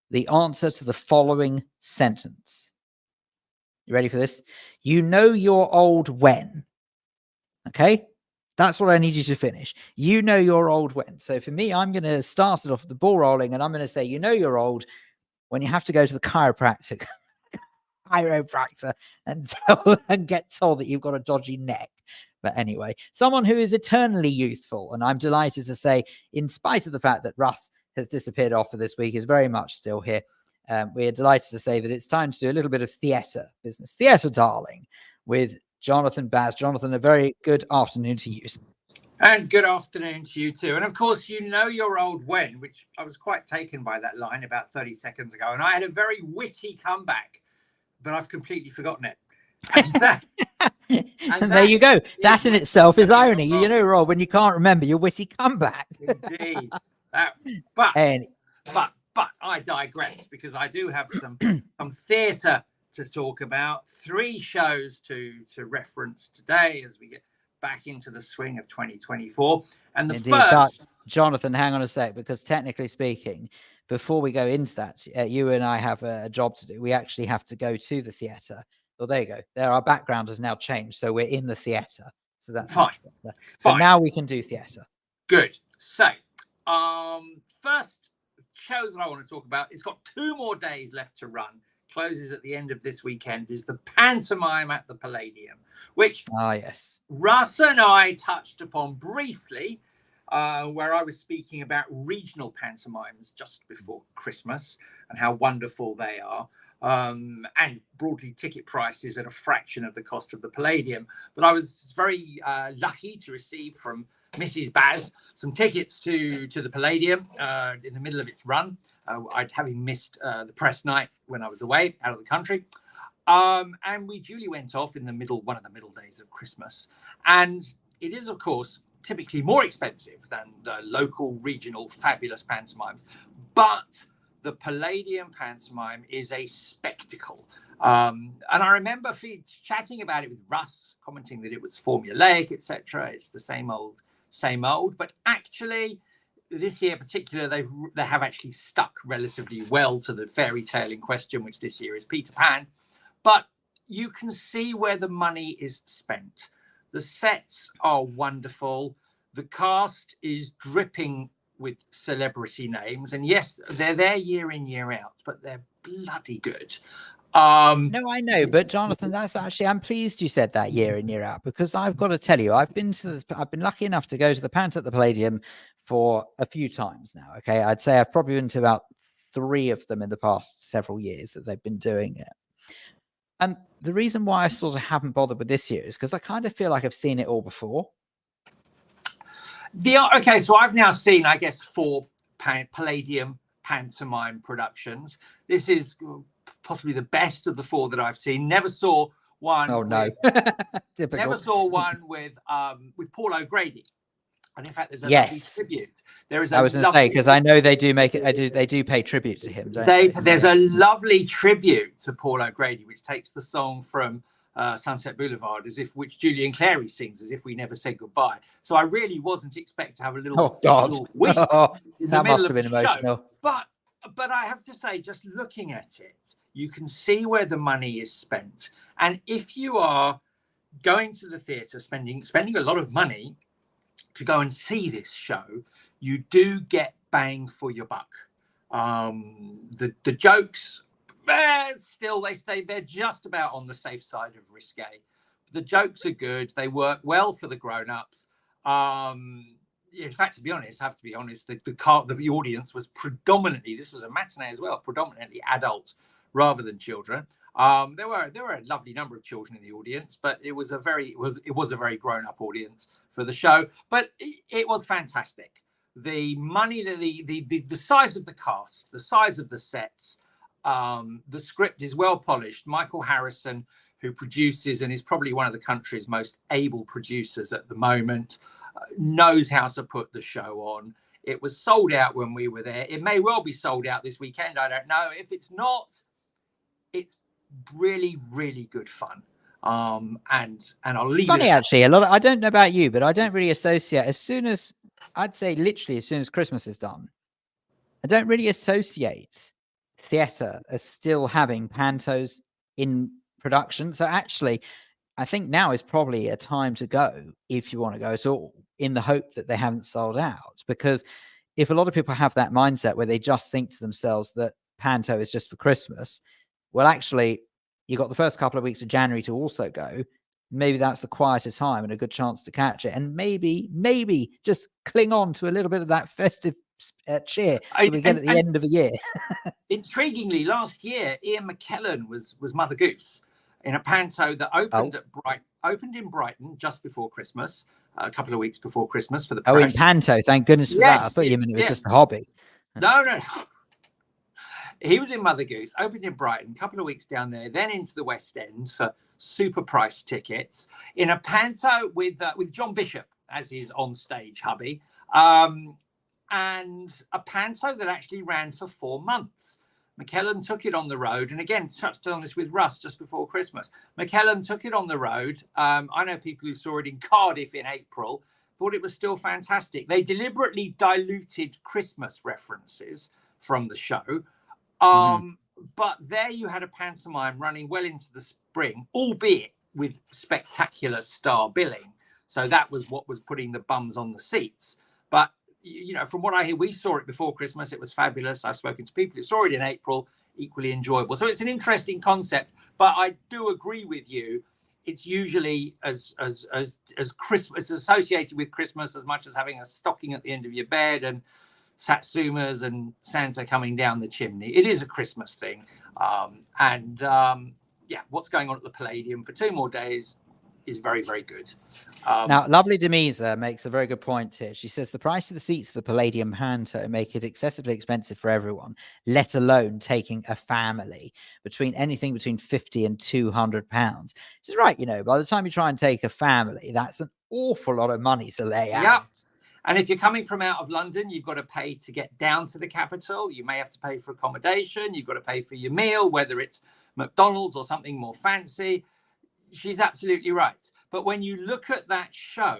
the answer to the following sentence. You ready for this? You know you're old when. Okay? That's what I need you to finish. You know you're old when. So for me, I'm going to start it off the ball rolling, and I'm going to say, you know you're old when you have to go to the chiropractor and get told that you've got a dodgy neck. But anyway, someone who is eternally youthful, and I'm delighted to say, in spite of the fact that Russ has disappeared off for this week, is very much still here. We are delighted to say that it's time to do a little bit of theatre business. Theatre, darling, with Jonathan Baz. Jonathan, a very good afternoon to you. And good afternoon to you too. And of course, you know you're old when, which I was quite taken by that line about 30 seconds ago. And I had a very witty comeback, but I've completely forgotten it. And there you go. That in itself is irony. You know, Rob, when you can't remember your witty comeback. Indeed. But I digress, because I do have some theatre to talk about. 3 shows to reference today as we get back into the swing of 2024. And the Indeed, first... But Jonathan, hang on a sec, because technically speaking, before we go into that, you and I have a job to do. We actually have to go to the theatre. Well, there you go. There, our background has now changed, so we're in the theatre. So that's fine. So now we can do theatre. Good. So, first show that I want to talk about, it's got 2 more days left to run. Closes at the end of this weekend, is the pantomime at the Palladium, which yes, Russ and I touched upon briefly, where I was speaking about regional pantomimes just before Christmas and how wonderful they are. And broadly ticket prices at a fraction of the cost of the Palladium. But I was very lucky to receive from Mrs. Baz some tickets to the Palladium in the middle of its run. I'd having missed the press night when I was away out of the country. And we duly went off in one of the middle days of Christmas. And it is, of course, typically more expensive than the local, regional, fabulous pantomimes. But the Palladium pantomime is a spectacle. And I remember chatting about it with Russ, commenting that it was formulaic, etc. It's the same old. But actually, this year in particular, they have actually stuck relatively well to the fairy tale in question, which this year is Peter Pan. But you can see where the money is spent. The sets are wonderful. The cast is dripping with celebrity names, and yes, they're there year in, year out, but they're bloody good. No, I know, but Jonathan, that's actually, I'm pleased you said that year in, year out, because I've got to tell you, I've been lucky enough to go to the Pant at the Palladium for a few times now. Okay, I'd say I've probably been to about 3 of them in the past several years that they've been doing it. And the reason why I sort of haven't bothered with this year is because I kind of feel like I've seen it all before. Okay, so I've now seen, I guess, 4 Palladium pantomime productions. This is possibly the best of the 4 that I've seen. Never saw one. Oh no! Never saw one with Paul O'Grady. And in fact, there's a lovely tribute. There is. I was going to say, because I know they do make it. They do pay tribute to him. Don't they? There's a lovely tribute to Paul O'Grady, which takes the song from Sunset Boulevard, which Julian Clary sings, as if we never said goodbye. So I really wasn't expecting to have a little. Little weep that must have been emotional. But I have to say, just looking at it, you can see where the money is spent. And if you are going to the theatre, spending a lot of money to go and see this show, you do get bang for your buck. The jokes, still they're just about on the safe side of risque. The jokes are good. They work well for the grown-ups. In fact, to be honest, the audience was predominantly, this was a matinee as well, predominantly adults rather than children. There were a lovely number of children in the audience, but it was a very grown-up audience for the show. But it was fantastic. The money, the size of the cast, the size of the sets, the script is well polished. Michael Harrison, who produces and is probably one of the country's most able producers at the moment, knows how to put the show on. It was sold out when we were there. It may well be sold out this weekend. I don't know. If it's not, it's really, really good fun. And I'll leave it's funny, it actually. I don't know about you, but I don't really associate, as soon as Christmas is done, I don't really associate theatre are still having pantos in production. So actually, I think now is probably a time to go if you want to go at all, in the hope that they haven't sold out. Because if a lot of people have that mindset where they just think to themselves that panto is just for Christmas, well, actually, you got the first couple of weeks of January to also go. Maybe that's the quieter time and a good chance to catch it. And maybe just cling on to a little bit of that festive cheer that we get at the end of a year. Intriguingly, last year, Ian McKellen was Mother Goose in a panto that opened in Brighton just before Christmas, a couple of weeks before Christmas for the press. Oh, in panto, thank goodness for that. I thought you meant it was just a hobby. No. He was in Mother Goose, opened in Brighton, a couple of weeks down there, then into the West End for super price tickets in a panto with John Bishop as his on-stage hubby, and a panto that actually ran for 4 months. McKellen took it on the road, and again, touched on this with Russ just before Christmas. McKellen took it on the road. I know people who saw it in Cardiff in April, thought it was still fantastic. They deliberately diluted Christmas references from the show. But there you had a pantomime running well into the spring, albeit with spectacular star billing. So that was what was putting the bums on the seats. But, you know, from what I hear, we saw it before Christmas. It was fabulous. I've spoken to people who saw it in April, equally enjoyable. So it's an interesting concept. But I do agree with you. It's usually as Christmas associated with Christmas as much as having a stocking at the end of your bed and Satsumas and Santa coming down the chimney. It is a Christmas thing. What's going on at the Palladium for 2 more days is very, very good. Now, lovely Demisa makes a very good point here. She says the price of the seats of the Palladium panto make it excessively expensive for everyone, let alone taking a family, anything between £50 and £200. She's right, you know, by the time you try and take a family, that's an awful lot of money to lay out. Yep. And if you're coming from out of London, you've got to pay to get down to the capital. You may have to pay for accommodation. You've got to pay for your meal, whether it's McDonald's or something more fancy. She's absolutely right. But when you look at that show,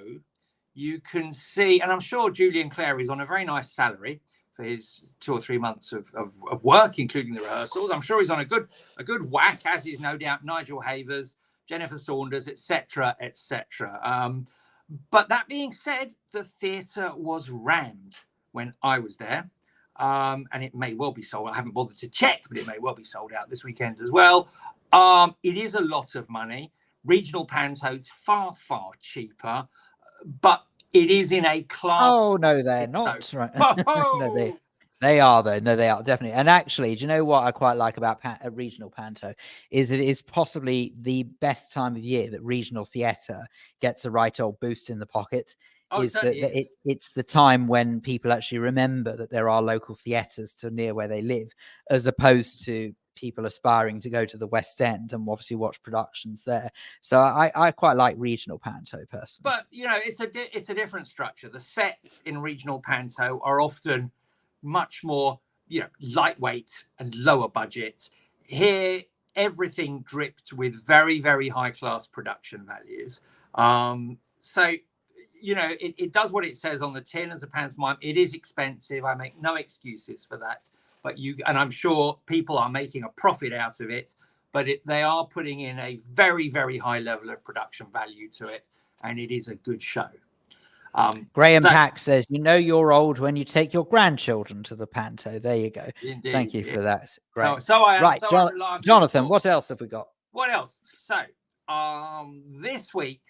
you can see, and I'm sure Julian Clare is on a very nice salary for his 2 or 3 months of work, including the rehearsals. I'm sure he's on a good whack, as is no doubt Nigel Havers, Jennifer Saunders, etc., etc. But that being said, the theatre was rammed when I was there. And it may well be sold. I haven't bothered to check, but it may well be sold out this weekend as well. It is a lot of money. Regional pantos far, far cheaper, but it is in a class. Oh, no, they're not. Right. No, they are, though. No, they are, definitely. And actually, do you know what I quite like about a regional panto is it is possibly the best time of year that regional theatre gets a right old boost in the pocket. It's the time when people actually remember that there are local theatres to near where they live, as opposed to people aspiring to go to the West End and obviously watch productions there. So I quite like regional panto personally. But, you know, it's a different structure. The sets in regional panto are often much more, you know, lightweight and lower budget. Here, everything dripped with very, very high class production values. So, you know, it does what it says on the tin as a pantomime. It is expensive. I make no excuses for that. But and I'm sure people are making a profit out of it. But they are putting in a very, very high level of production value to it, and it is a good show. Graham Pack says, you know you're old when you take your grandchildren to the panto. There you go. Indeed, thank you for that. Great. Jonathan, what else have we got? What else? So this week,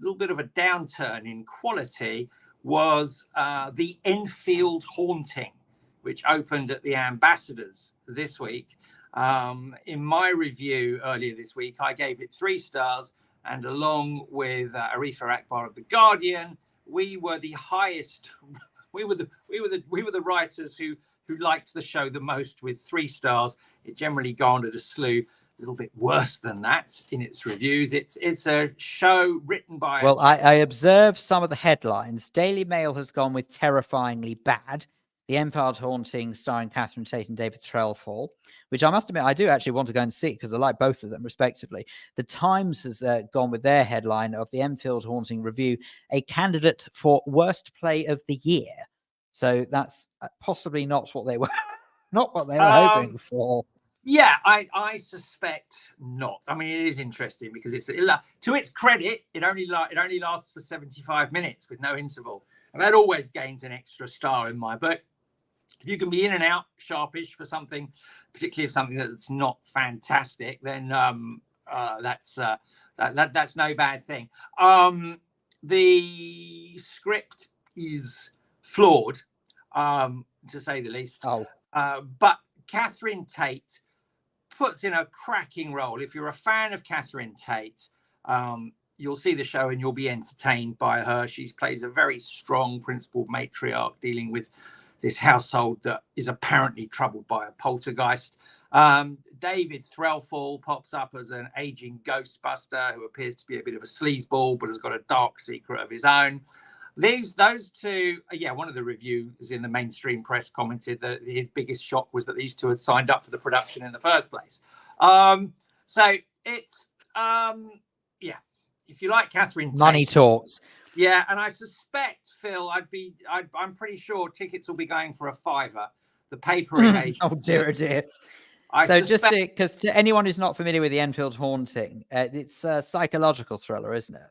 a little bit of a downturn in quality was the Enfield Haunting, which opened at the Ambassadors this week. In my review earlier this week, I gave it 3 stars, and along with Arifa Akbar of The Guardian, we were the highest. We were the writers who liked the show the most with 3 stars. It generally garnered a slew a little bit worse than that in its reviews. It's a show written by. Well, I observed some of the headlines. Daily Mail has gone with terrifyingly bad. The Enfield Haunting, starring Catherine Tate and David Threlfall, which I must admit I do actually want to go and see because I like both of them respectively. The Times has gone with their headline of the Enfield Haunting review, a candidate for worst play of the year. So that's possibly not what they were not what they were hoping for. Yeah, I suspect not. I mean, it is interesting because it's to its credit, it only lasts for 75 minutes with no interval, and that always gains an extra star in my book. If you can be in and out sharpish for something, particularly if something that's not fantastic, then that's no bad thing. The script is flawed, to say the least. But Catherine Tate puts in a cracking role. If you're a fan of Catherine Tate, you'll see the show and you'll be entertained by her. She plays a very strong principal matriarch dealing with this household that is apparently troubled by a poltergeist. David Threlfall pops up as an aging ghostbuster who appears to be a bit of a sleazeball but has got a dark secret of his own. Those two, one of the reviews in the mainstream press commented that his biggest shock was that these two had signed up for the production in the first place. So it's, if you like Catherine Tate, money talks. Yeah, and I suspect, Phil, I'm pretty sure tickets will be going for £5. The papering agent. Oh dear, dear. Just because to anyone who's not familiar with the Enfield Haunting, it's a psychological thriller, isn't it?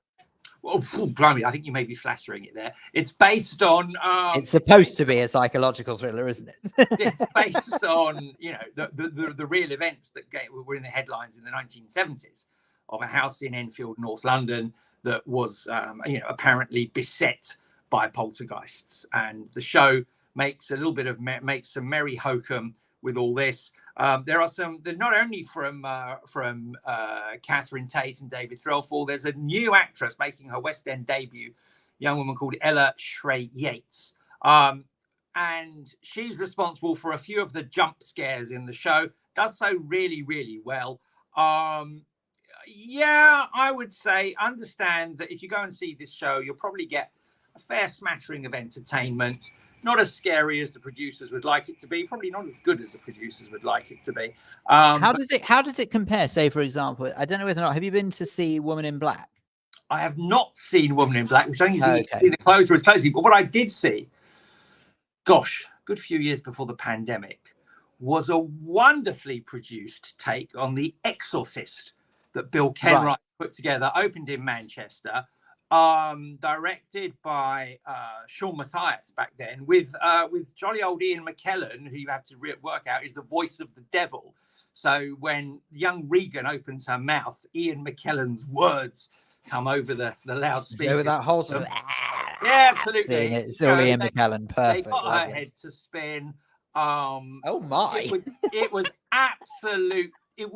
Well, blimey, I think you may be flattering it there. It's based on. It's supposed to be a psychological thriller, isn't it? It's based on, the real events that were in the headlines in the 1970s of a house in Enfield, North London, that was, apparently beset by poltergeists. And the show makes a little bit of makes some merry hokum with all this. There are some, not only from Catherine Tate and David Threlfall. There's a new actress making her West End debut, a young woman called Ella Shrey Yates, and she's responsible for a few of the jump scares in the show. Does so really, really well. I would say understand that if you go and see this show, you'll probably get a fair smattering of entertainment. Not as scary as the producers would like it to be. Probably not as good as the producers would like it to be. How does it compare? Say, for example, I don't know whether or not, have you been to see Woman in Black? I have not seen Woman in Black, which I think is the closer is closely. But what I did see, gosh, a good few years before the pandemic, was a wonderfully produced take on The Exorcist that Bill Kenwright put together, opened in Manchester. Directed by Sean Matthias back then, with jolly old Ian McKellen, who you have to work out is the voice of the devil. So when young Regan opens her mouth, Ian McKellen's words come over the loudspeaker. So with that whole sort of, yeah, absolutely. It's all Ian McKellen, perfect. They got her head to spin. Oh my! It was absolute. It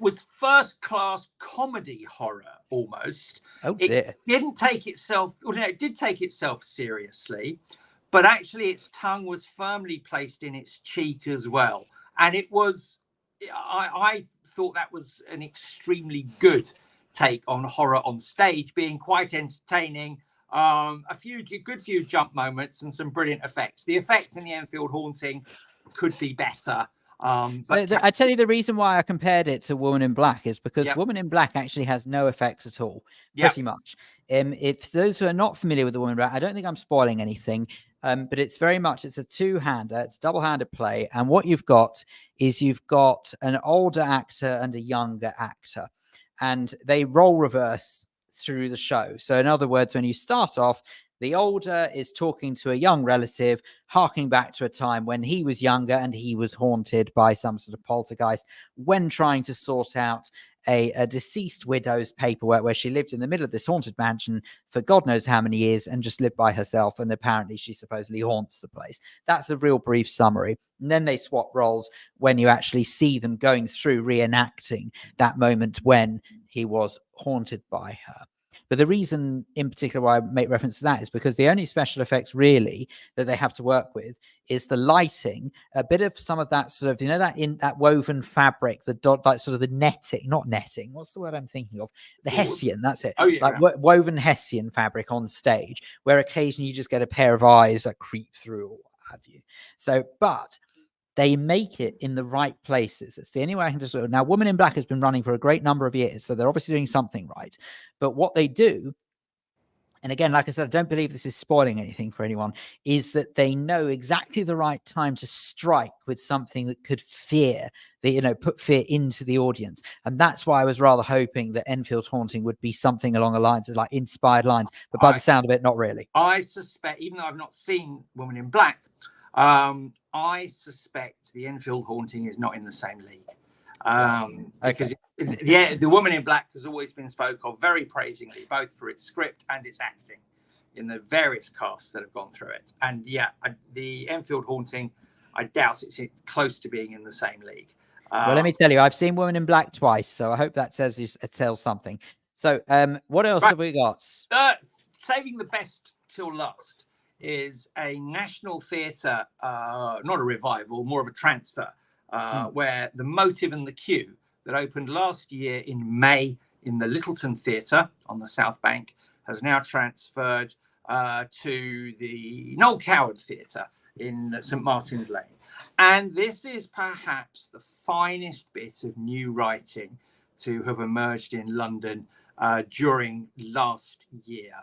was first-class comedy horror almost. Oh dear! It didn't take itself. Well, no, it did take itself seriously, but actually, its tongue was firmly placed in its cheek as well. And it was. I thought that was an extremely good take on horror on stage, being quite entertaining. A few jump moments and some brilliant effects. The effects in the Enfield Haunting could be better. I tell you the reason why I compared it to Woman in Black is because Woman in Black actually has no effects at all, pretty much. If those who are not familiar with the Woman in Black, I don't think I'm spoiling anything, but it's a two-hander, it's double-handed play, and what you've got is you've got an older actor and a younger actor, and they role reverse through the show. So in other words, when you start off, the older is talking to a young relative, harking back to a time when he was younger and he was haunted by some sort of poltergeist when trying to sort out a deceased widow's paperwork where she lived in the middle of this haunted mansion for God knows how many years and just lived by herself. And apparently she supposedly haunts the place. That's a real brief summary. And then they swap roles when you actually see them going through reenacting that moment when he was haunted by her. But the reason in particular why I make reference to that is because the only special effects really that they have to work with is the lighting, a bit of some of that sort of, that woven fabric, like sort of the netting, not netting. What's the word I'm thinking of? The Hessian, that's it. Oh, yeah. Like woven Hessian fabric on stage, where occasionally you just get a pair of eyes that creep through or what have you. So, but they make it in the right places. It's the only way I can just now. Woman in Black has been running for a great number of years, so they're obviously doing something right. But what they do and again, like I said, I don't believe this is spoiling anything for anyone, is that they know exactly the right time to strike with something that could put fear into the audience. And that's why I was rather hoping that Enfield Haunting would be something along the lines of like inspired lines, but by the sound of it, not really. I suspect, even though I've not seen Woman in Black, I suspect the Enfield Haunting is not in the same league. Because the Woman in Black has always been spoke of very praisingly, both for its script and its acting in the various casts that have gone through it. And the Enfield Haunting, I doubt it's close to being in the same league. Well, let me tell you, I've seen Woman in Black twice, so I hope that tells something. So what else have we got? Saving the best till last is a national theatre, not a revival, more of a transfer, where The Motive and the Cue, that opened last year in May in the Littleton Theatre on the South Bank, has now transferred to the Noel Coward Theatre in St Martin's Lane. And this is perhaps the finest bit of new writing to have emerged in London during last year.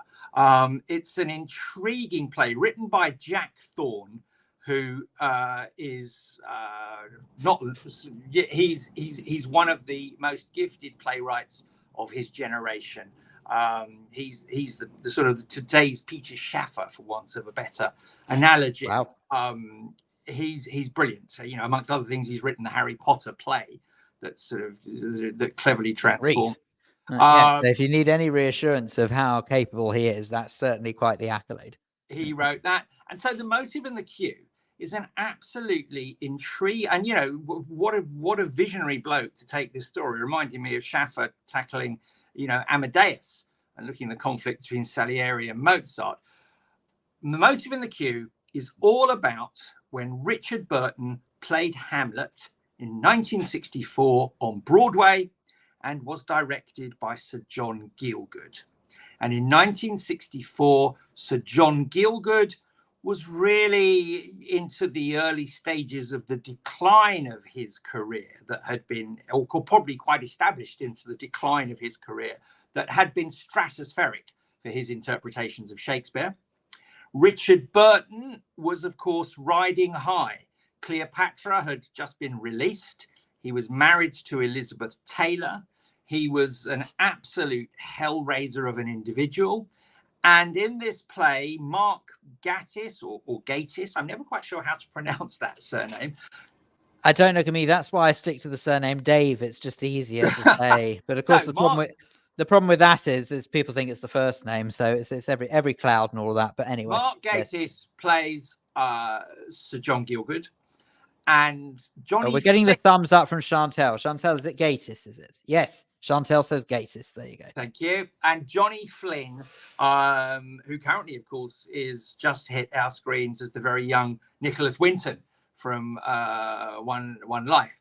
It's an intriguing play written by Jack Thorne, who is not, he's one of the most gifted playwrights of his generation. He's the sort of today's Peter Shaffer, for want of a better analogy. Wow. He's brilliant. So, amongst other things, he's written the Harry Potter play that cleverly transformed. Yes, so if you need any reassurance of how capable he is, that's certainly quite the accolade. He wrote that. And so The Motive and the Cue is an absolutely intriguing, and what a visionary bloke to take this story, reminding me of Schaffer tackling Amadeus and looking at the conflict between Salieri and Mozart. And The Motive and the Cue is all about when Richard Burton played Hamlet in 1964 on Broadway and was directed by Sir John Gielgud. And in 1964, Sir John Gielgud was really into the early stages of the decline of his career that had been, or probably quite established into the decline of his career that had been stratospheric for his interpretations of Shakespeare. Richard Burton was, of course, riding high. Cleopatra had just been released. He was married to Elizabeth Taylor. He was an absolute hellraiser of an individual. And in this play, Mark Gatiss, or Gatiss, I'm never quite sure how to pronounce that surname. I don't know, me. That's why I stick to the surname Dave. It's just easier to say. But of course, the problem with that is people think it's the first name, so it's every cloud and all that. But anyway, Mark Gatiss plays Sir John Gielgud, and Johnny. Oh, we're getting the thumbs up from Chantal. Chantal, is it Gatiss? Is it? Yes. Chantal says Gatiss. There you go. Thank you. And Johnny Flynn, who currently, of course, is just hit our screens as the very young Nicholas Winton from One Life.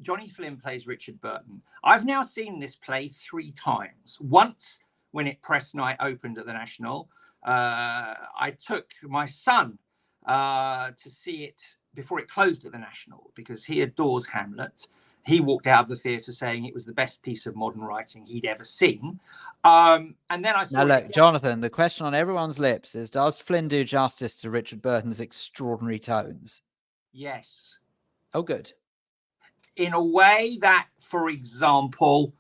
Johnny Flynn plays Richard Burton. I've now seen this play 3 times. Once when it press night opened at the National, I took my son to see it before it closed at the National because he adores Hamlet. He walked out of the theatre saying it was the best piece of modern writing he'd ever seen. And then I saw. Now look, Jonathan, the question on everyone's lips is: does Flynn do justice to Richard Burton's extraordinary tones? Yes. Oh, good. In a way that, for example,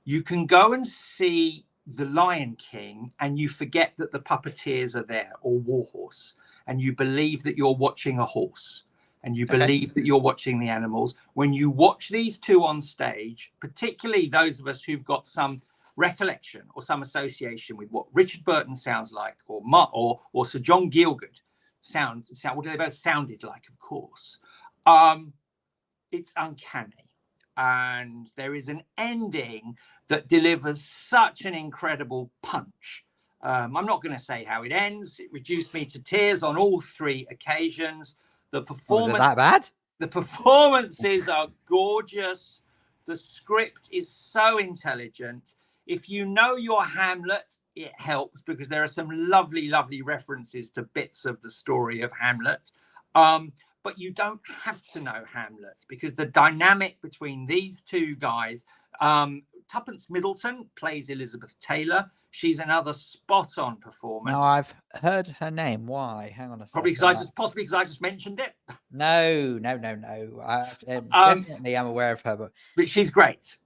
you can go and see The Lion King and you forget that the puppeteers are there, or Warhorse, and you believe that you're watching a horse. And you believe that you're watching the animals. When you watch these two on stage, particularly those of us who've got some recollection or some association with what Richard Burton sounds like, or Sir John Gielgud sound, what they both sounded like, of course. It's uncanny. And there is an ending that delivers such an incredible punch. I'm not going to say how it ends. It reduced me to tears on all 3 occasions. The performance, was it that bad? The performances are gorgeous. The script is so intelligent. If you know your Hamlet, it helps because there are some lovely, lovely references to bits of the story of Hamlet. But you don't have to know Hamlet because the dynamic between these 2 guys, Tuppence Middleton plays Elizabeth Taylor. She's another spot-on performance. No, I've heard her name. Why? Hang on a second. Possibly because I just mentioned it. No. I definitely am aware of her, but she's great.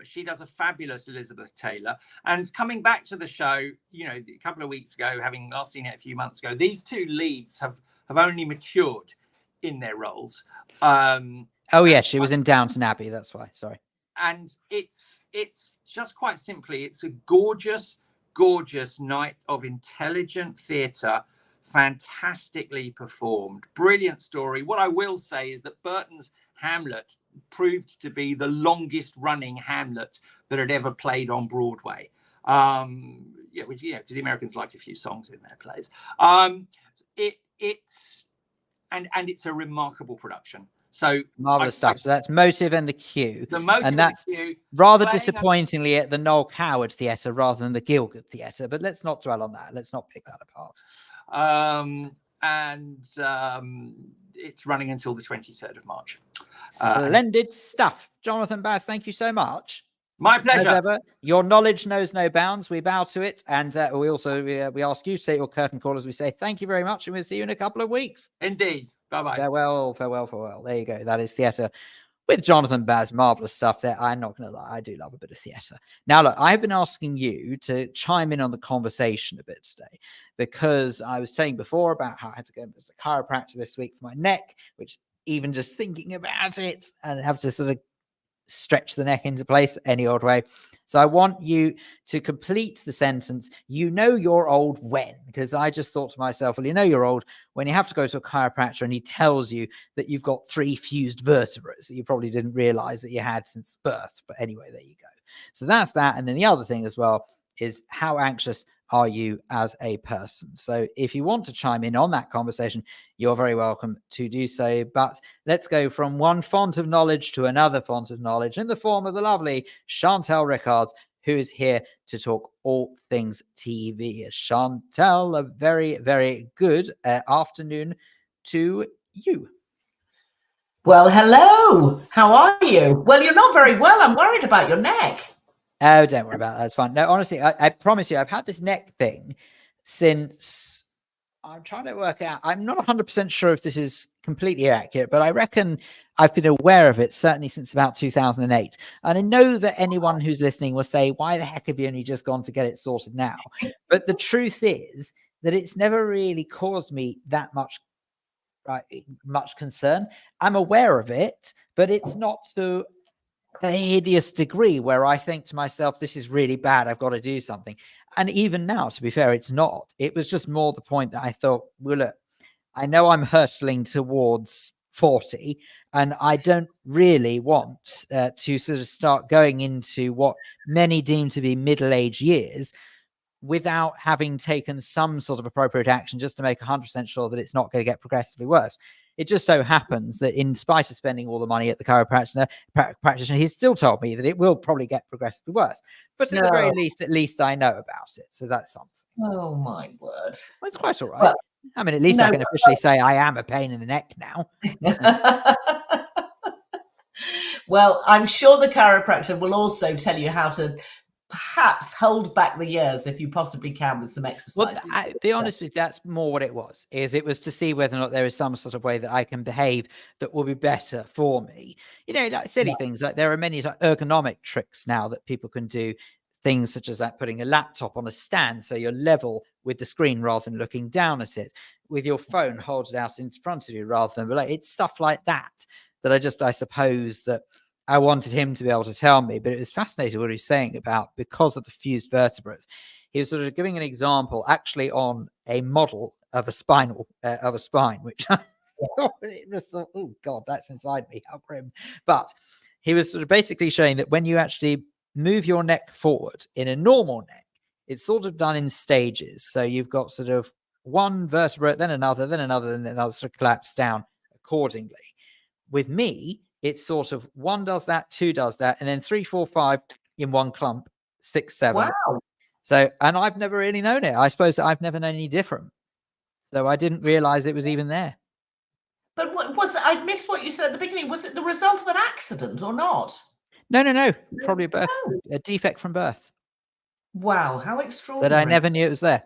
She does a fabulous Elizabeth Taylor. And coming back to the show, you know, a couple of weeks ago, having last seen it a few months ago, these two leads have only matured in their roles. Oh yeah, she was in Downton Abbey. That's why. Sorry. And it's just quite simply, it's a gorgeous night of intelligent theatre, fantastically performed, brilliant story. What I will say is that Burton's Hamlet proved to be the longest running Hamlet that had ever played on Broadway. Yeah, which, you know, because the Americans like a few songs in their plays. It's a remarkable production. So marvelous stuff. So that's Motive and the Queue. And that's rather disappointingly at the Noel Coward Theatre rather than the Gielgud Theatre. But let's not dwell on that. Let's not pick that apart. It's running until the 23rd of March. Splendid stuff. Jonathan Bass, thank you so much. My pleasure. As ever, your knowledge knows no bounds. We bow to it. And we also we ask you to take your curtain call as we say thank you very much. And we'll see you in a couple of weeks. Indeed. Bye-bye. Farewell. There you go. That is theatre with Jonathan Bass. Marvellous stuff there. I'm not going to lie. I do love a bit of theatre. Now, look, I've been asking you to chime in on the conversation a bit today because I was saying before about how I had to go and visit a chiropractor this week for my neck, which even just thinking about it and have to sort of stretch the neck into place any old way. So I want you to complete the sentence, you know you're old when, because I just thought to myself, well, you know you're old when you have to go to a chiropractor and he tells you that you've got 3 fused vertebrae that you probably didn't realize that you had since birth. But anyway, there you go. So that's that. And then the other thing as well is how anxious are you as a person? So if you want to chime in on that conversation, you're very welcome to do so. But let's go from one font of knowledge to another font of knowledge in the form of the lovely Chantal Rickards, who is here to talk all things TV. Chantal, a very, very good afternoon to you. Well, hello. How are you? Well, you're not very well. I'm worried about your neck. Oh, don't worry about that. That's fine. No, honestly, I promise you, I've had this neck thing since I'm trying to work out. I'm not 100% sure if this is completely accurate, but I reckon I've been aware of it certainly since about 2008. And I know that anyone who's listening will say, why the heck have you only just gone to get it sorted now? But the truth is that it's never really caused me that much concern. I'm aware of it, but it's not to a hideous degree where I think to myself, this is really bad, I've got to do something. And even now, to be fair, it's not. It was just more the point that I thought, well, look, I know I'm hurtling towards 40 and I don't really want to sort of start going into what many deem to be middle-aged years without having taken some sort of appropriate action just to make 100% sure that it's not going to get progressively worse. It just so happens that in spite of spending all the money at the chiropractor, he's still told me that it will probably get progressively worse. But at the very least, at least I know about it. So that's something. Oh, my word. Well, it's quite all right. Well, I mean, at least I can officially say I am a pain in the neck now. Well, I'm sure the chiropractor will also tell you how to perhaps hold back the years if you possibly can with some exercises. Well, I'll be honest with you, that's more what it was. It was to see whether or not there is some sort of way that I can behave that will be better for me. You know, like silly things, like there are many ergonomic tricks now that people can do. Things such as that, putting a laptop on a stand so you're level with the screen rather than looking down at it. With your phone, hold it out in front of you rather than below. It's stuff like that I suppose that I wanted him to be able to tell me, but it was fascinating what he was saying about because of the fused vertebrae. He was sort of giving an example actually on a model of a spine, which I thought it was, oh God, that's inside me. How grim. But he was sort of basically showing that when you actually move your neck forward in a normal neck, it's sort of done in stages. So you've got sort of one vertebra, then another, then another sort of collapse down accordingly. With me, it's sort of 1 does that, 2 does that, and then 3, 4, 5 in one clump, 6, 7. Wow. So, and I've never really known it. I suppose I've never known any different. So I didn't realize it was even there. But what was it? I missed what you said at the beginning. Was it the result of an accident or not? No. Probably a defect from birth. Wow, how But extraordinary. I never knew it was there.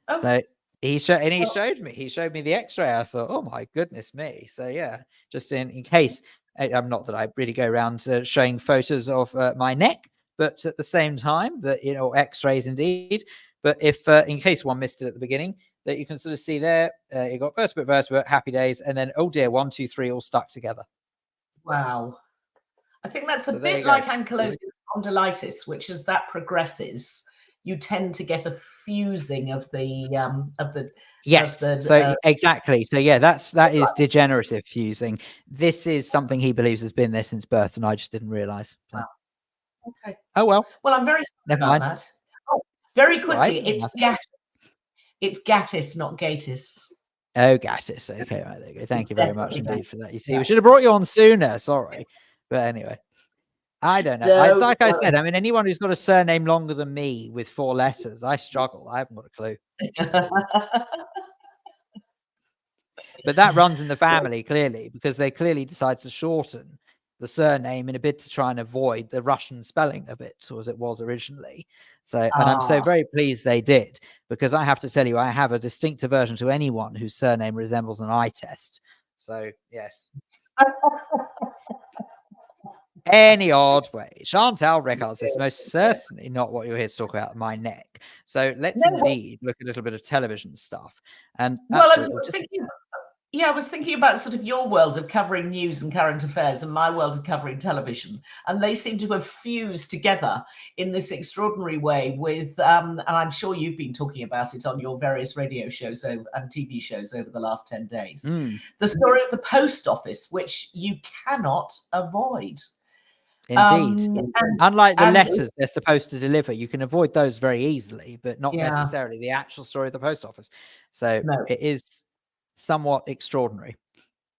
Oh, So he showed me the X-ray. I thought, oh my goodness me. So yeah, just in case. I'm not that I really go around showing photos of my neck, but at the same time, that X-rays indeed. But if in case one missed it at the beginning, that you can sort of see there, you got vertebrate, happy days, and then oh dear, 1, 2, 3 all stuck together. wow. I think that's a So bit like ankylosing spondylitis, which as that progresses, you tend to get a fusing of the yes. So exactly. So yeah, that is degenerative fusing. This is something he believes has been there since birth, and I just didn't realize. So. Wow. Okay. Oh well. Well, I'm very sorry Never about mind. that. Oh, very That's quickly, right. it's Gattis. It's Gattis, not Gatis. Oh, Gattis. Okay, right, there you go. Thank you very much indeed for that. You see, Yeah. we should have brought you on sooner. Sorry. But anyway, I don't know. It's like I said, I mean, anyone who's got a surname longer than me with 4 letters, I struggle. I haven't got a clue. But that runs in the family, clearly, because they clearly decide to shorten the surname in a bid to try and avoid the Russian spelling of it, as it was originally. So, and I'm so very pleased they did, because I have to tell you, I have a distinct aversion to anyone whose surname resembles an eye test. So, yes. Any odd way. Chantal Rickards is most certainly not what you're here to talk about, my neck. So let's indeed look at a little bit of television stuff. And actually, I was thinking about sort of your world of covering news and current affairs and my world of covering television. And they seem to have fused together in this extraordinary way with, and I'm sure you've been talking about it on your various radio shows and TV shows over the last 10 days. The story of the post office, which you cannot avoid. Indeed. Unlike the letters they're supposed to deliver, you can avoid those very easily, but not necessarily the actual story of the post office. So it is somewhat extraordinary.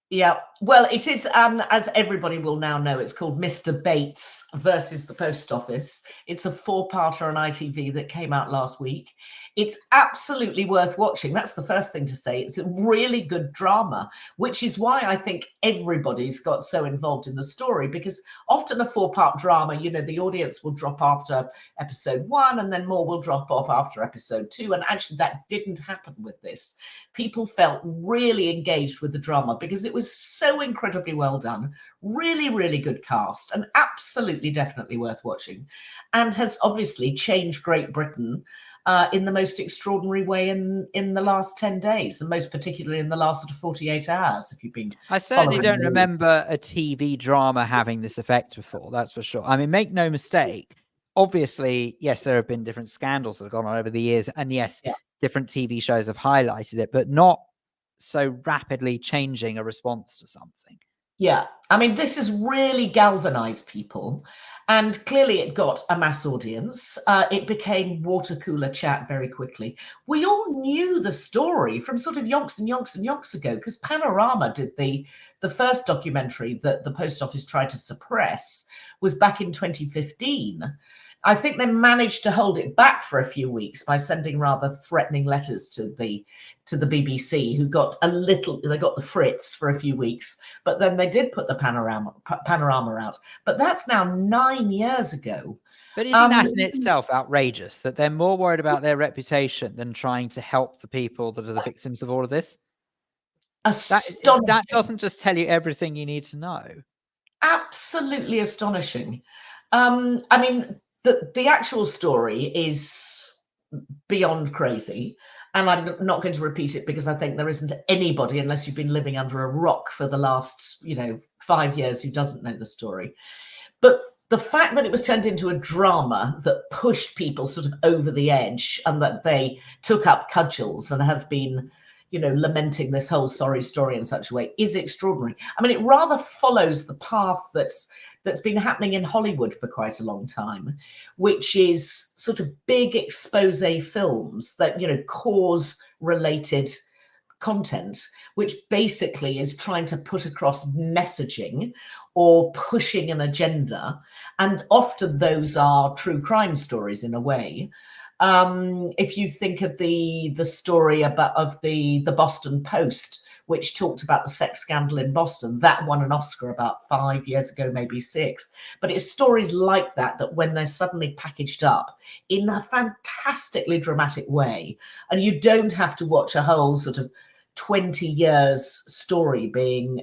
Yeah, well, it is, as everybody will now know, it's called Mr. Bates versus the Post Office. It's a 4-parter on ITV that came out last week. It's absolutely worth watching. That's the first thing to say. It's a really good drama, which is why I think everybody's got so involved in the story, because often a 4-part drama, the audience will drop after episode 1 and then more will drop off after episode 2. And actually that didn't happen with this. People felt really engaged with the drama because it was so incredibly well done, really, really good cast, and absolutely definitely worth watching, and has obviously changed Great Britain in the most extraordinary way in the last 10 days, and most particularly in the last sort of 48 hours. If you've been, I certainly don't remember a TV drama having this effect before, that's for sure. I mean, make no mistake, obviously, yes, there have been different scandals that have gone on over the years, and yes, different TV shows have highlighted it, but not so rapidly changing a response to something. Yeah, I mean, this has really galvanized people, and clearly it got a mass audience. It became water cooler chat very quickly. We all knew the story from sort of yonks and yonks and yonks ago, because Panorama did the first documentary that the Post Office tried to suppress was back in 2015. I think they managed to hold it back for a few weeks by sending rather threatening letters to the BBC, who got they got the fritz for a few weeks, but then they did put the panorama out. But that's now 9 years ago. But isn't that in itself outrageous, that they're more worried about their reputation than trying to help the people that are the victims of all of this? That doesn't just tell you everything you need to know. Absolutely astonishing. I mean, the actual story is beyond crazy, and I'm not going to repeat it because I think there isn't anybody, unless you've been living under a rock for the last 5 years, who doesn't know the story. But the fact that it was turned into a drama that pushed people sort of over the edge, and that they took up cudgels and have been lamenting this whole sorry story in such a way, is extraordinary. I mean, it rather follows the path that's been happening in Hollywood for quite a long time, which is sort of big expose films that, cause-related content, which basically is trying to put across messaging or pushing an agenda. And often those are true crime stories in a way. If you think of the story of the Boston Post, which talked about the sex scandal in Boston. That won an Oscar about 5 years ago, maybe 6. But it's stories like that, that when they're suddenly packaged up in a fantastically dramatic way, and you don't have to watch a whole sort of 20 years story being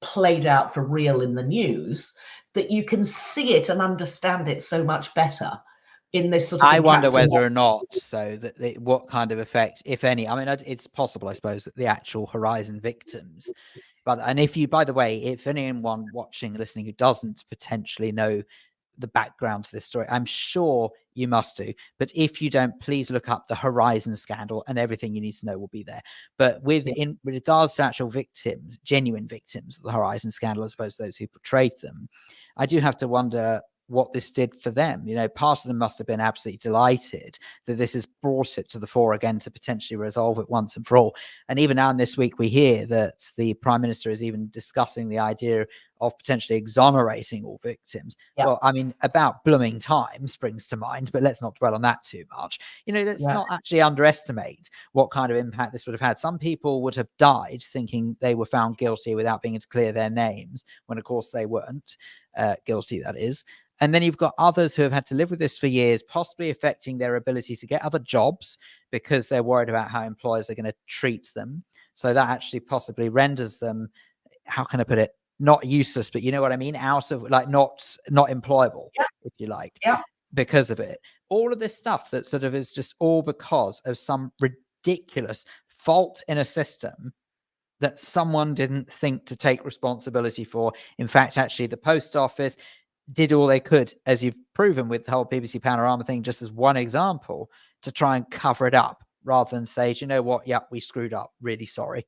played out for real in the news, that you can see it and understand it so much better in this sort of I wonder whether or not, though, that what kind of effect, if any, I mean, it's possible, I suppose, that the actual Horizon victims, and if you, by the way, if anyone watching, listening who doesn't potentially know the background to this story, I'm sure you must do, but if you don't, please look up the Horizon scandal and everything you need to know will be there. But in regards to actual victims, genuine victims of the Horizon scandal, as opposed to those who portrayed them, I do have to wonder what this did for them. You know, part of them must have been absolutely delighted that this has brought it to the fore again to potentially resolve it once and for all. And even now in this week, we hear that the Prime Minister is even discussing the idea of potentially exonerating all victims. Yep. Well, I mean, about blooming time springs to mind, but let's not dwell on that too much. You know, let's not actually underestimate what kind of impact this would have had. Some people would have died thinking they were found guilty without being able to clear their names, when of course they weren't guilty, that is. And then you've got others who have had to live with this for years, possibly affecting their ability to get other jobs because they're worried about how employers are going to treat them. So that actually possibly renders them, how can I put it, not useless, but you know what I mean? Out of, like, not employable, if you like, because of it. All of this stuff that sort of is just all because of some ridiculous fault in a system that someone didn't think to take responsibility for. In fact, actually, the post office did all they could, as you've proven with the whole BBC Panorama thing, just as one example, to try and cover it up rather than say, you know what, yeah, we screwed up, really sorry.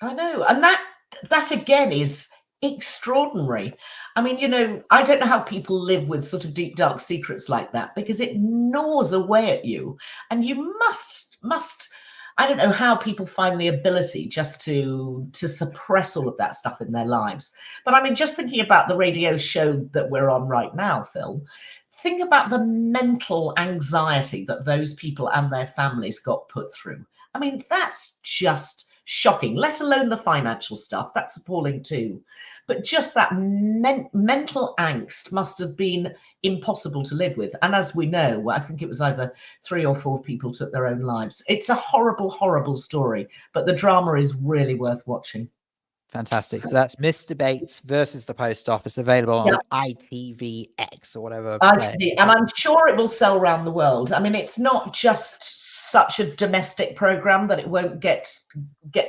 I know. And that again is extraordinary. I mean, you know, I don't know how people live with sort of deep, dark secrets like that, because it gnaws away at you. And you must, I don't know how people find the ability just to suppress all of that stuff in their lives. But I mean, just thinking about the radio show that we're on right now, Phil, think about the mental anxiety that those people and their families got put through. I mean, that's just shocking, let alone the financial stuff. That's appalling too. But just that mental angst must have been impossible to live with. And as we know, I think it was either 3 or 4 people took their own lives. It's a horrible, horrible story, but the drama is really worth watching. Fantastic. So that's Mr. Bates versus the Post Office, available on ITVX or whatever. ITV, and I'm sure it will sell around the world. I mean, it's not just such a domestic program that it won't get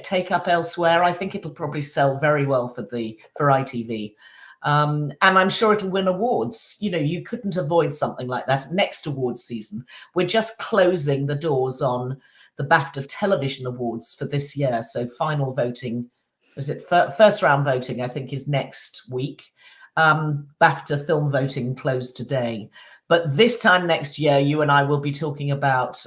take up elsewhere. I think it'll probably sell very well for ITV. And I'm sure it'll win awards. You know, you couldn't avoid something like that next awards season. We're just closing the doors on the BAFTA Television Awards for this year. So final voting, was it first round voting, I think, is next week. BAFTA film voting closed today. But this time next year, you and I will be talking about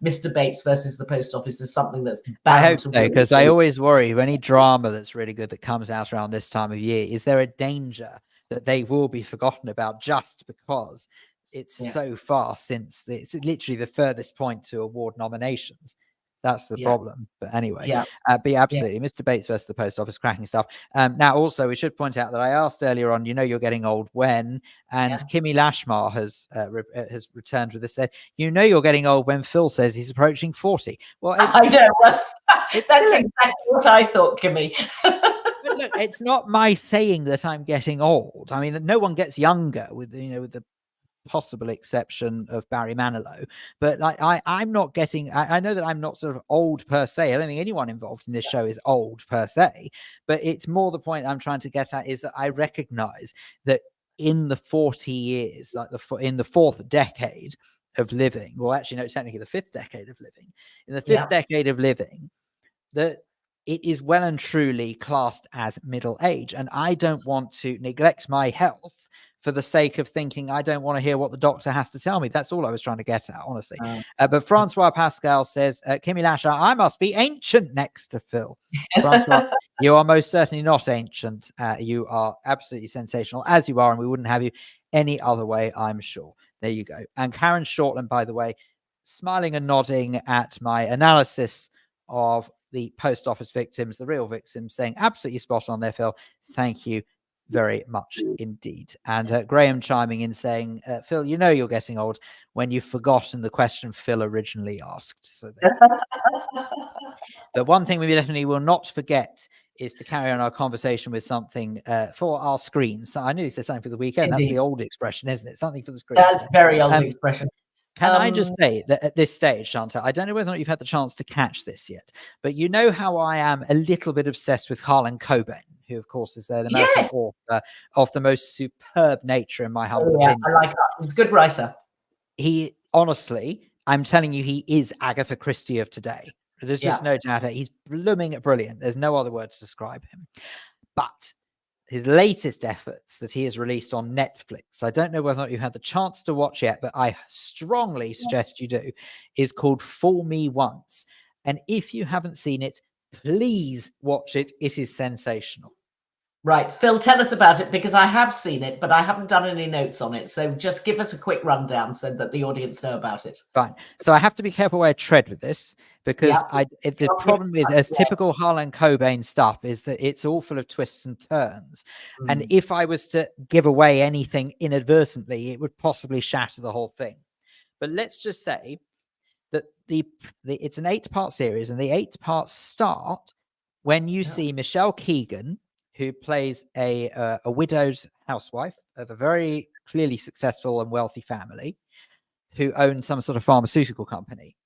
Mr. Bates versus the Post Office as something that's bound. I hope so, because I always worry, any drama that's really good that comes out around this time of year, is there a danger that they will be forgotten about just because it's so far since it's literally the furthest point to award nominations? That's the problem. But anyway, but absolutely, Mr. Bates versus the Post Office, cracking stuff. Now, also, we should point out that I asked earlier on, you know, you're getting old when, and Kimmy Lashmar has returned with this. Said, you know, you're getting old when Phil says he's approaching 40. Well, I know. That's exactly what I thought, Kimmy. But look, it's not my saying that I'm getting old. I mean, no one gets younger with the possible exception of Barry Manilow, but like I'm not getting, I know that I'm not sort of old per se. I don't think anyone involved in this show is old per se, but it's more the point I'm trying to get at is that I recognize that in the 40 years, like in the 4th decade of living, well, actually, no, technically the 5th decade of living, in the 5th decade of living, that it is well and truly classed as middle age. And I don't want to neglect my health for the sake of thinking I don't want to hear what the doctor has to tell me. That's all I was trying to get at, honestly. But Francois Pascal says, Kimmy Lasher, I must be ancient next to Phil. Francois, you are most certainly not ancient. You are absolutely sensational, as you are, and we wouldn't have you any other way, I'm sure. There you go. And Karen Shortland, by the way, smiling and nodding at my analysis of the post office victims, the real victims, saying absolutely spot on there, Phil. Thank you very much indeed. And Graham chiming in saying, Phil, you know you're getting old when you've forgotten the question Phil originally asked. So the one thing we definitely will not forget is to carry on our conversation with something for our screens. So I knew you said something for the weekend. Indeed. That's the old expression, isn't it? Something for the screens. That's very old expression. Can I just say that at this stage, Chantal, I don't know whether or not you've had the chance to catch this yet, but you know how I am a little bit obsessed with Harlan Coben, who, of course, is an American author of the most superb nature, in my humble opinion. I like that. He's a good writer. He, honestly, I'm telling you, he is Agatha Christie of today. There's just no doubt. He's blooming brilliant. There's no other word to describe him. But his latest efforts that he has released on Netflix, I don't know whether or not you had the chance to watch yet, but I strongly suggest you do, is called Fool Me Once. And if you haven't seen it, please watch it. It is sensational. Right. Phil, tell us about it, because I have seen it, but I haven't done any notes on it. So just give us a quick rundown so that the audience know about it. Fine. So I have to be careful where I tread with this, because the problem with, as typical Harlan Coben stuff, is that it's all full of twists and turns. And if I was to give away anything inadvertently, it would possibly shatter the whole thing. But let's just say that it's an 8-part series, and the 8 parts start when you see Michelle Keegan, who plays a widowed housewife of a very clearly successful and wealthy family, who owns some sort of pharmaceutical company.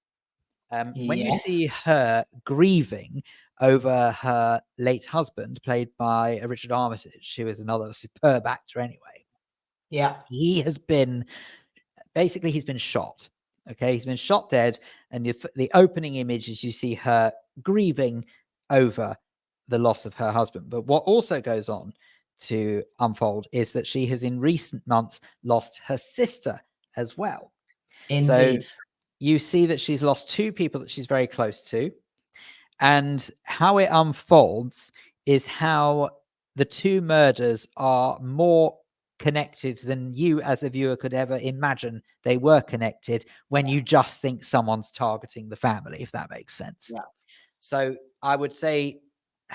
When you see her grieving over her late husband, played by Richard Armitage, who is another superb actor anyway. Yeah. He has been, basically he's been shot. Okay, he's been shot dead. And the opening image is you see her grieving over the loss of her husband. But what also goes on to unfold is that she has in recent months lost her sister as well. Indeed. So you see that she's lost 2 people that she's very close to. And how it unfolds is how the 2 murders are more connected than you as a viewer could ever imagine they were connected, when you just think someone's targeting the family, if that makes sense. Yeah. So I would say,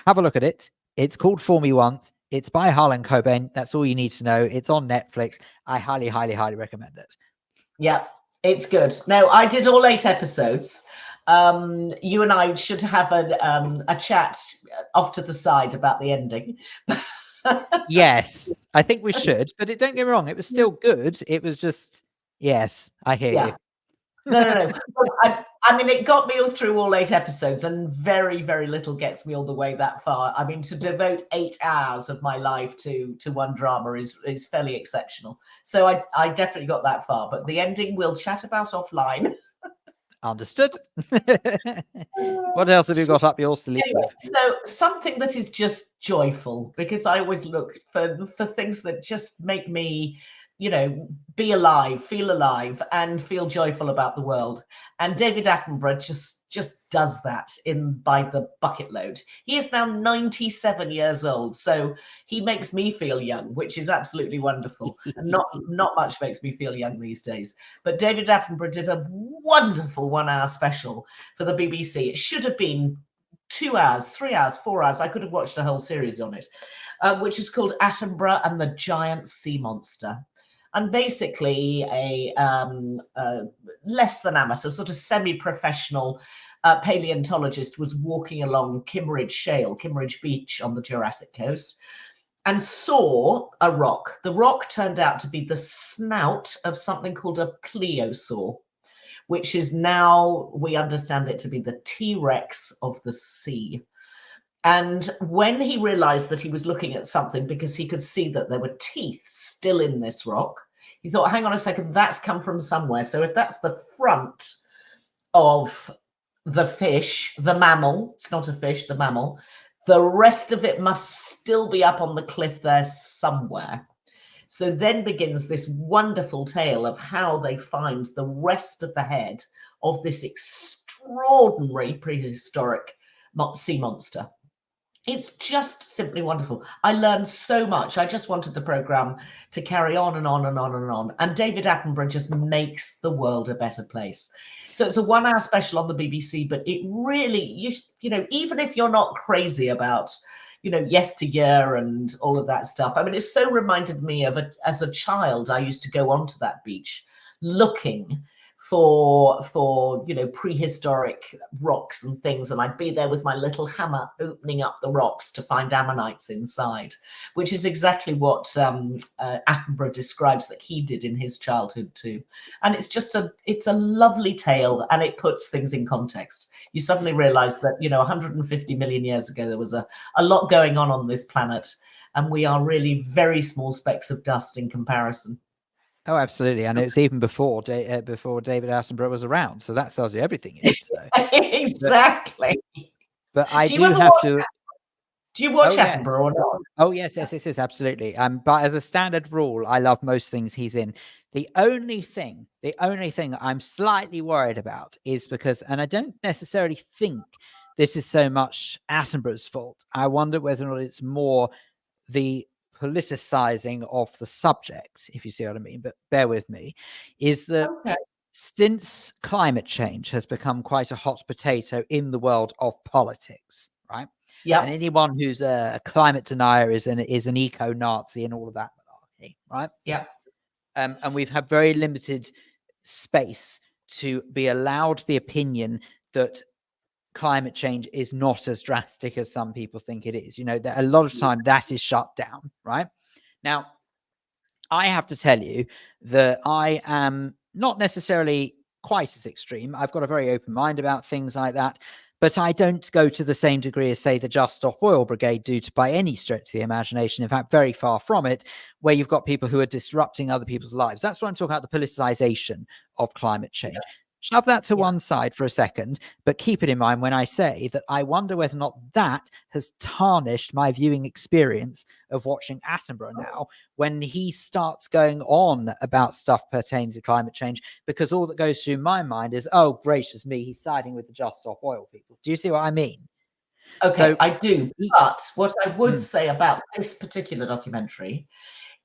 have a look at it. It's called Fool Me Once. It's by Harlan Coben. That's all you need to know. It's on Netflix. I highly, highly, highly recommend it. Yeah, it's good. Now, I did all 8 episodes. You and I should have a chat off to the side about the ending. Yes, I think we should. But don't get me wrong, it was still good. It was just, yes, I hear you. No. I mean, it got me all through all 8 episodes, and very, very little gets me all the way that far. I mean, to devote 8 hours of my life to one drama is fairly exceptional. So I definitely got that far, but the ending we'll chat about offline. Understood. What else have you got up your sleeve? Anyway, so something that is just joyful, because I always look for things that just make me, be alive, feel alive, and feel joyful about the world. And David Attenborough just does that by the bucket load. He is now 97 years old, so he makes me feel young, which is absolutely wonderful. And not much makes me feel young these days. But David Attenborough did a wonderful 1-hour special for the BBC. It should have been 2 hours, 3 hours, 4 hours. I could have watched a whole series on it, which is called Attenborough and the Giant Sea Monster. And basically a less than amateur, sort of semi-professional paleontologist was walking along Kimmeridge Beach on the Jurassic Coast, and saw a rock. The rock turned out to be the snout of something called a plesiosaur, which is now, we understand it to be the T-Rex of the sea. And when he realized that he was looking at something, because he could see that there were teeth still in this rock, he thought, hang on a second, that's come from somewhere. So if that's the front of the fish, the mammal, it's not a fish, the mammal, the rest of it must still be up on the cliff there somewhere. So then begins this wonderful tale of how they find the rest of the head of this extraordinary prehistoric sea monster. It's just simply wonderful. I learned so much. I just wanted the program to carry on and on and on and on. And David Attenborough just makes the world a better place. So it's a 1 hour special on the BBC, but it really, you know, even if you're not crazy about, you know, yesteryear and all of that stuff. I mean, it so reminded me of as a child, I used to go onto that beach looking for you know, prehistoric rocks and things, and I'd be there with my little hammer opening up the rocks to find ammonites inside, which is exactly what Attenborough describes that he did in his childhood too. And it's a lovely tale, and it puts things in context. You suddenly realize that, you know, 150 million years ago there was a lot going on this planet, and we are really very small specks of dust in comparison. Oh, absolutely. And it's even before David Attenborough was around. So that tells you everything. So. Exactly. But I do have to. Do you watch Attenborough or not? Oh, yes, absolutely. But as a standard rule, I love most things he's in. The only thing I'm slightly worried about is because, and I don't necessarily think this is so much Attenborough's fault. I wonder whether or not it's more the politicizing of the subject, if you see what I mean, but bear with me, is that since climate change has become quite a hot potato in the world of politics, right? Yeah. And anyone who's a climate denier is an eco-Nazi and all of that malarkey, right? Yeah. And we've had very limited space to be allowed the opinion that climate change is not as drastic as some people think it is. You know, that a lot of time that is shut down, right? Now, I have to tell you that I am not necessarily quite as extreme. I've got a very open mind about things like that, but I don't go to the same degree as, say, the Just Stop Oil Brigade do by any stretch of the imagination. In fact, very far from it, where you've got people who are disrupting other people's lives. That's what I'm talking about, the politicization of climate change. Yeah. Shove that to one side for a second, but keep it in mind when I say that I wonder whether or not that has tarnished my viewing experience of watching Attenborough now when he starts going on about stuff pertaining to climate change, because all that goes through my mind is, oh, gracious me, he's siding with the Just Stop Oil people. Do you see what I mean? Okay, so, I do. But what I would say about this particular documentary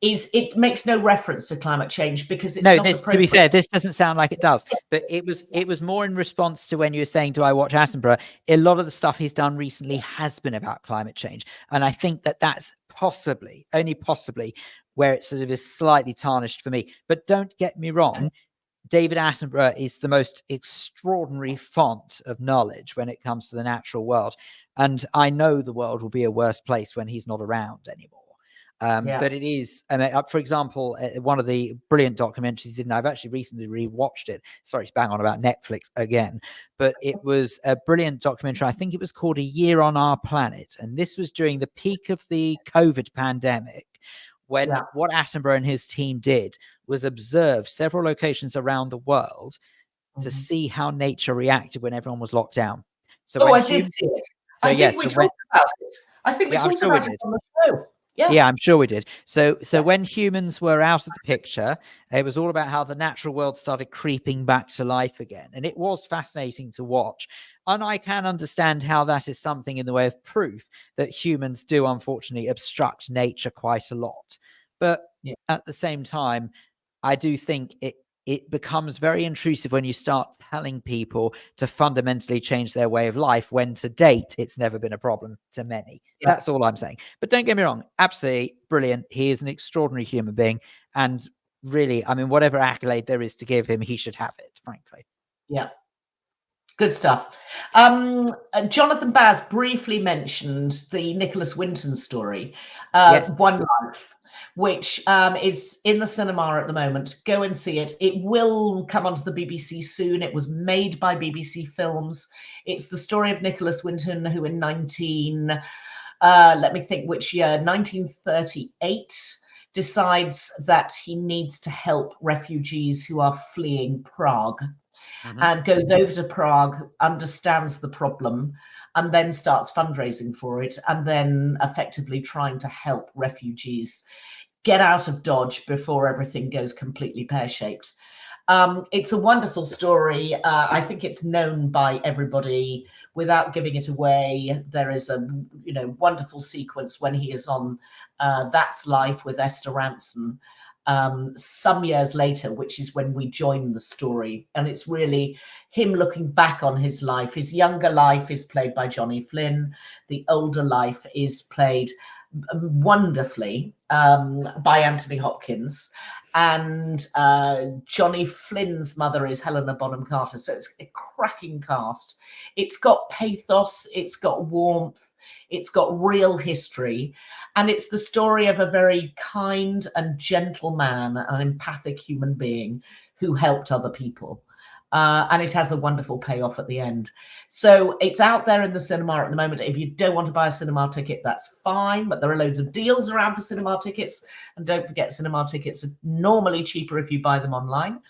is it makes no reference to climate change because it's not appropriate. To be fair, this doesn't sound like it does, but it was more in response to when you were saying, do I watch Attenborough? A lot of the stuff he's done recently has been about climate change. And I think that that's only possibly where it sort of is slightly tarnished for me. But don't get me wrong, David Attenborough is the most extraordinary font of knowledge when it comes to the natural world. And I know the world will be a worse place when he's not around anymore. But it is, I mean, for example, one of the brilliant documentaries he did, and I've actually recently rewatched it. Sorry, it's bang on about Netflix again, but it was a brilliant documentary. I think it was called A Year on Our Planet. And this was during the peak of the COVID pandemic, when what Attenborough and his team did was observe several locations around the world to see how nature reacted when everyone was locked down. So I did see it. So I think we talked about it. I think we talked about it on the show. Yeah, I'm sure we did. So when humans were out of the picture, it was all about how the natural world started creeping back to life again. And it was fascinating to watch. And I can understand how that is something in the way of proof that humans do, unfortunately, obstruct nature quite a lot. But at the same time, I do think it becomes very intrusive when you start telling people to fundamentally change their way of life, when to date, it's never been a problem to many. That's all I'm saying. But don't get me wrong, absolutely brilliant. He is an extraordinary human being. And really, I mean, whatever accolade there is to give him, he should have it, frankly. Yeah. Good stuff. Jonathan Baz briefly mentioned the Nicholas Winton story, One Life, which is in the cinema at the moment. Go and see it. It will come onto the BBC soon. It was made by BBC Films. It's the story of Nicholas Winton, who in 1938, decides that he needs to help refugees who are fleeing Prague. And goes over to Prague, understands the problem, and then starts fundraising for it, and then effectively trying to help refugees get out of Dodge before everything goes completely pear-shaped. It's a wonderful story. I think it's known by everybody without giving it away, there is a wonderful sequence when he is on That's Life with Esther Rantzen some years later, which is when we join the story. And it's really him looking back on his life. His younger life is played by Johnny Flynn. The older life is played wonderfully by Anthony Hopkins. And Johnny Flynn's mother is Helena Bonham Carter. So it's a cracking cast. It's got pathos, it's got warmth, it's got real history. And it's the story of a very kind and gentle man, an empathic human being who helped other people. And it has a wonderful payoff at the end. So it's out there in the cinema at the moment. If you don't want to buy a cinema ticket, that's fine. But there are loads of deals around for cinema tickets. And don't forget, cinema tickets are normally cheaper if you buy them online.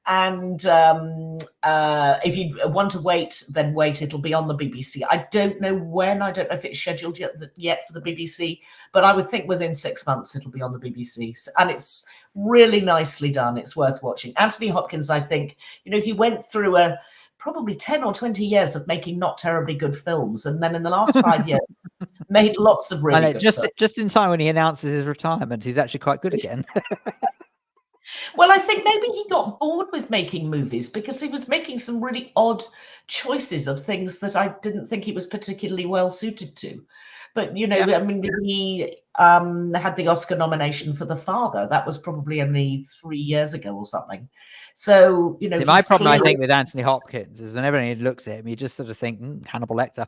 And if you want to wait, then wait. It'll be on the BBC. I don't know when. I don't know if it's scheduled yet for the BBC. But I would think within 6 months it'll be on the BBC. And it's really nicely done. It's worth watching. Anthony Hopkins, I think, he went through probably 10 or 20 years of making not terribly good films. And then in the last 5 years, made lots of really good films. Just in time when he announces his retirement, he's actually quite good again. Well, I think maybe he got bored with making movies because he was making some really odd choices of things that I didn't think he was particularly well suited to. But, I mean, he had the Oscar nomination for The Father. That was probably only 3 years ago or something. So, my problem, I think, with Anthony Hopkins is whenever he looks at him, you just sort of think, Hannibal Lecter.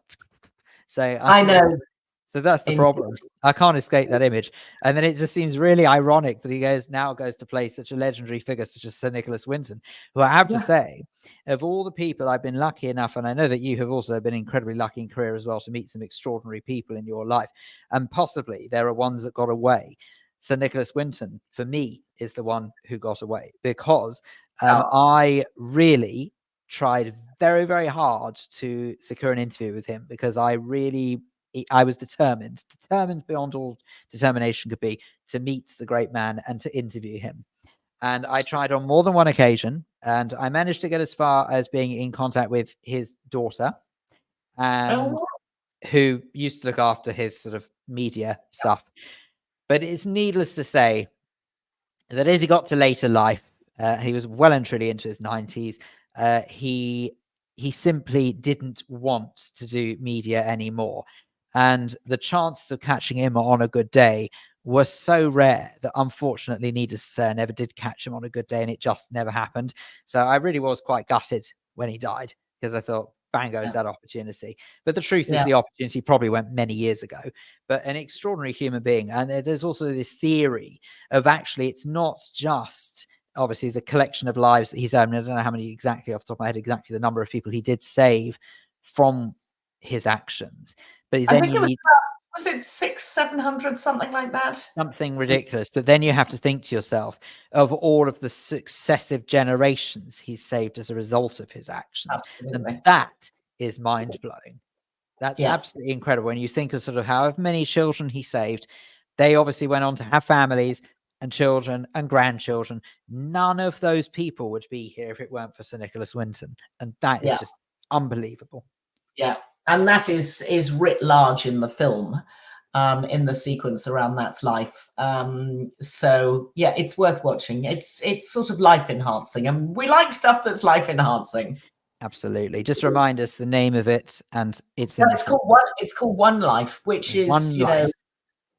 So I know. So that's the problem. I can't escape that image. And then it just seems really ironic that he now goes to play such a legendary figure such as Sir Nicholas Winton, who I have to say, of all the people I've been lucky enough, and I know that you have also been incredibly lucky in career as well to meet some extraordinary people in your life. And possibly there are ones that got away. Sir Nicholas Winton, for me, is the one who got away because I really tried very, very hard to secure an interview with him because I was determined beyond all determination could be, to meet the great man and to interview him. And I tried on more than one occasion, and I managed to get as far as being in contact with his daughter, and who used to look after his sort of media stuff. But it's needless to say that as he got to later life, he was well and truly into his 90s. He simply didn't want to do media anymore. And the chance of catching him on a good day was so rare that, unfortunately, needless to say, I never did catch him on a good day, and it just never happened. So I really was quite gutted when he died because I thought, bang goes that opportunity. But the truth is the opportunity probably went many years ago. But an extraordinary human being. And there's also this theory of actually it's not just obviously the collection of lives that he's had. I don't know how many exactly off the top of my head, exactly the number of people he did save from his actions. But then you need, was it 600-700, something like that? Something ridiculous. But then you have to think to yourself of all of the successive generations he's saved as a result of his actions. Absolutely. And that is mind-blowing. That's absolutely incredible. When you think of sort of however many children he saved, they obviously went on to have families and children and grandchildren. None of those people would be here if it weren't for Sir Nicholas Winton. And that is just unbelievable. Yeah. And that is writ large in the film, in the sequence around That's Life. So yeah, it's worth watching. It's sort of life enhancing, and we like stuff that's life enhancing. Absolutely. Just remind us the name of it, and it's called One Life, which is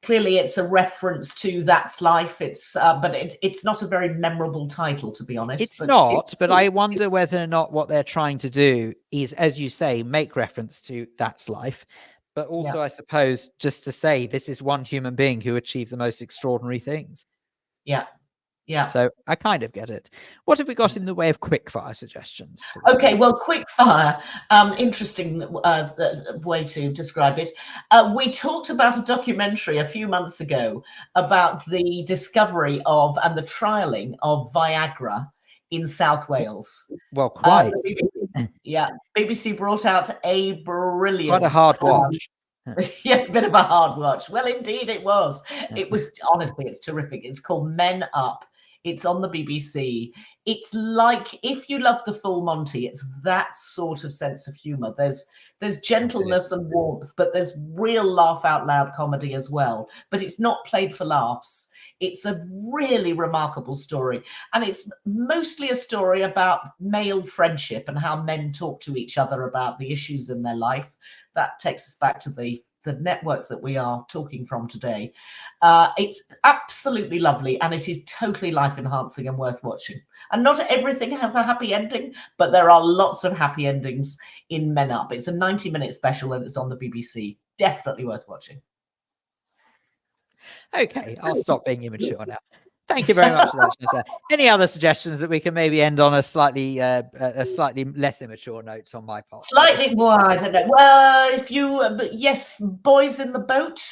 clearly it's a reference to That's Life. It's but it's not a very memorable title, to be honest. It's not, but I wonder whether or not what they're trying to do is, as you say, make reference to That's Life, but also I suppose just to say this is one human being who achieved the most extraordinary things. Yeah. Yeah. So I kind of get it. What have we got in the way of quickfire suggestions? Okay, well, quickfire, interesting way to describe it. We talked about a documentary a few months ago about the discovery of and the trialing of Viagra in South Wales. Well, quite. BBC brought out a brilliant... Quite a hard watch. A bit of a hard watch. Well, indeed it was. It was, honestly, it's terrific. It's called Men Up. It's on the BBC. It's like, if you love the Full Monty, it's that sort of sense of humor. There's gentleness and warmth, but there's real laugh out loud comedy as well. But it's not played for laughs. It's a really remarkable story. And it's mostly a story about male friendship and how men talk to each other about the issues in their life. That takes us back to the network that we are talking from today. It's absolutely lovely, and it is totally life enhancing and worth watching. And not everything has a happy ending, but there are lots of happy endings in Men Up. It's a 90-minute special and it's on the BBC. Definitely worth watching. Okay, I'll stop being immature now. Thank you very much for that. Any other suggestions that we can maybe end on a slightly less immature note on my part? Slightly more, I don't know. Well, if you, yes, Boys in the Boat,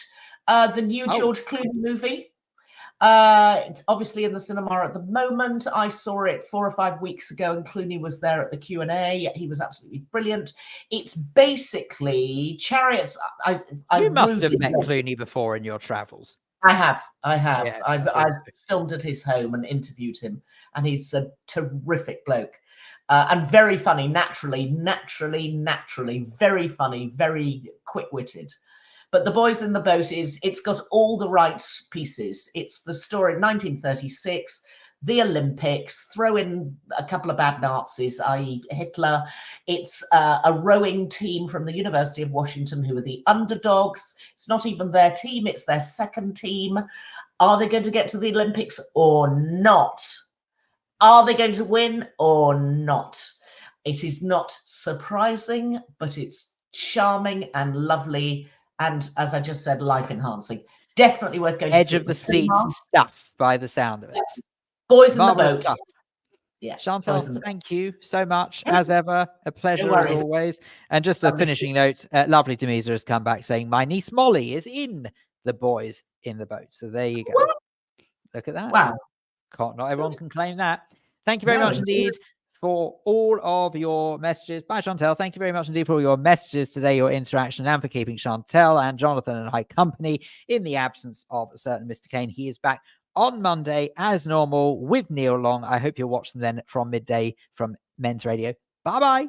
the new George Clooney movie. It's obviously in the cinema at the moment. I saw it 4 or 5 weeks ago, and Clooney was there at the Q&A. He was absolutely brilliant. It's basically Chariots. You must have met Clooney before in your travels. I have. Yeah, I've filmed at his home and interviewed him, and he's a terrific bloke and very funny. Naturally, very funny, very quick-witted. But The Boys in the Boat it's got all the right pieces. It's the story of 1936, the Olympics, throw in a couple of bad Nazis, i.e. Hitler. It's a rowing team from the University of Washington who are the underdogs. It's not even their team, it's their second team. Are they going to get to the Olympics or not? Are they going to win or not? It is not surprising, but it's charming and lovely. And as I just said, life enhancing. Definitely worth going to see. Edge of the seat stuff by the sound of it. Boys in the Boat. Stuff. Yeah, Chantal, thank you so much. As ever, a pleasure as always. And just a finishing note, lovely Demisa has come back saying, my niece Molly is in The Boys in the Boat. So there you go. What? Look at that. Wow. Not everyone can claim that. Thank you very much indeed for all of your messages. Bye, Chantal. Thank you very much indeed for all your messages today, your interaction, and for keeping Chantal and Jonathan and I company in the absence of a certain Mr. Kane. He is back on Monday as normal with Neil Long. I hope you'll watch them then from midday from Men's Radio. Bye-bye.